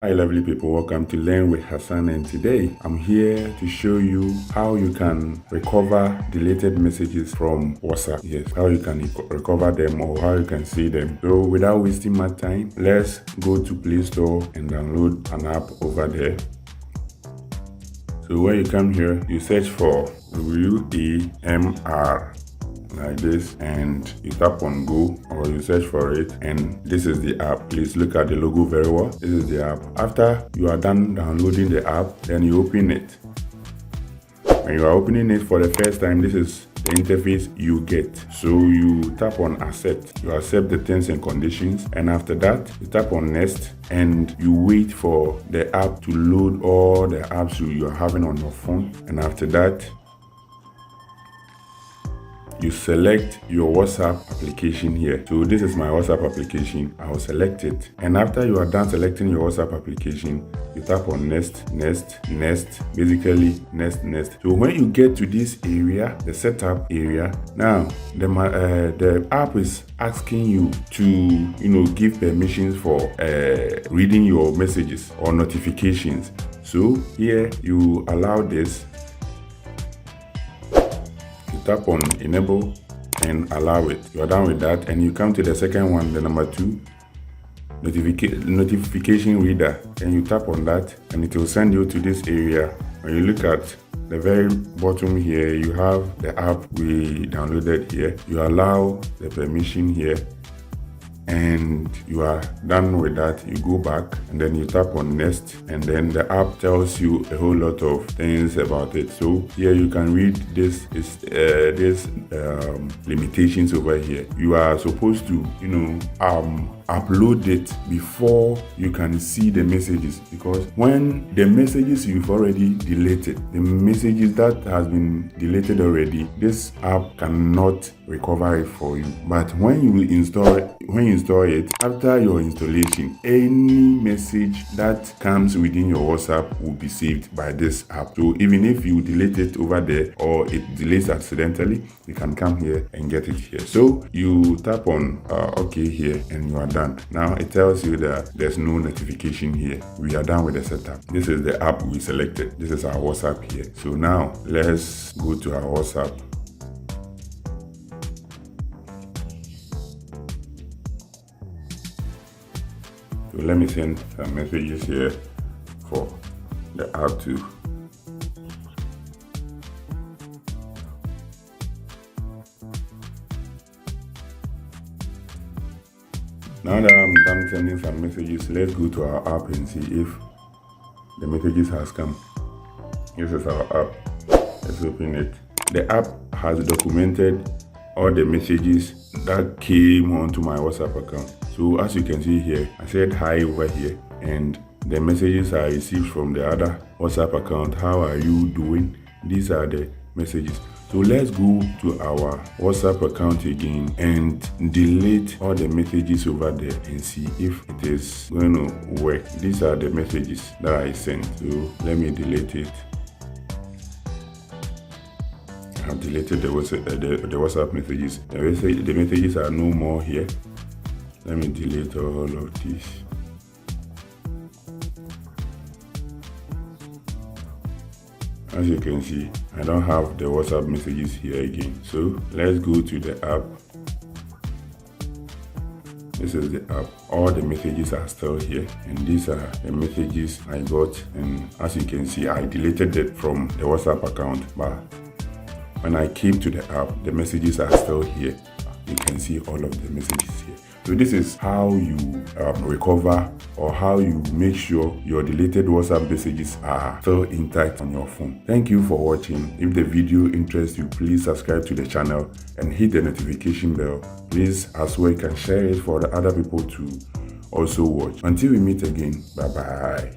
Hi lovely people, welcome to Learn with Hassan, and today I'm here to show you how you can recover deleted messages from WhatsApp. Yes, how you can recover them or how you can see them. So without wasting my time, let's go to Play Store and download an app over there. So when you come here, you search for WEMR like this and you tap on go, or you search for it, and this is the app. Please look at the logo very well. This is the app. After you are done downloading the app, then you open it. When you are opening it for the first time, this is the interface you get. So you tap on accept. You accept the terms and conditions, and after that you tap on next and you wait for the app to load all the apps you are having on your phone. And after that, you select your WhatsApp application here. So this is my WhatsApp application. I will select it. And after you are done selecting your WhatsApp application, you tap on next, basically next. So when you get to this area, the setup area, now the app is asking you to give permissions for reading your messages or notifications. So here you allow this. Tap on enable and allow it. You are done with that, and you come to the second one, the number 2, notification reader, and you tap on that and it will send you to this area. When you look at the very bottom here, you have the app we downloaded here. You allow the permission here, and you are done with that. You go back and then you tap on next, and then the app tells you a whole lot of things about it. So here you can read this limitations over here. You are supposed to upload it before you can see the messages, because when the messages you've already deleted, the messages that has been deleted already, this app cannot recover it for you. But when you install it, after your installation, any message that comes within your WhatsApp will be saved by this app. So even if you delete it over there or it deletes accidentally, you can come here and get it here. So you tap on OK here and you are done. Now it tells you that there's no notification here. We are done with the setup. This is the app we selected. This is our WhatsApp here. So now let's go to our WhatsApp. So let me send some messages here for the app too. Now that I'm done sending some messages, let's go to our app and see if the messages has come. This is our app. Let's open it. The app has documented all the messages that came onto my WhatsApp account. So as you can see here, I said hi over here, and the messages I received from the other WhatsApp account. How are you doing? These are the messages. So let's go to our WhatsApp account again and delete all the messages over there and see if it is going to work. These are the messages that I sent. So let me delete it. I have deleted the WhatsApp messages. The messages are no more here. Let me delete all of this. As you can see, I don't have the WhatsApp messages here again. So let's go to the app. This is the app. All the messages are still here, and these are the messages I got. And as you can see, I deleted it from the WhatsApp account, but when I came to the app, the messages are still here. You can see all of the messages here. So this is how you recover, or how you make sure your deleted WhatsApp messages are still intact on your phone. Thank you for watching. If the video interests you, please subscribe to the channel and hit the notification bell. Please as well, you can share it for the other people to also watch. Until we meet again, bye bye.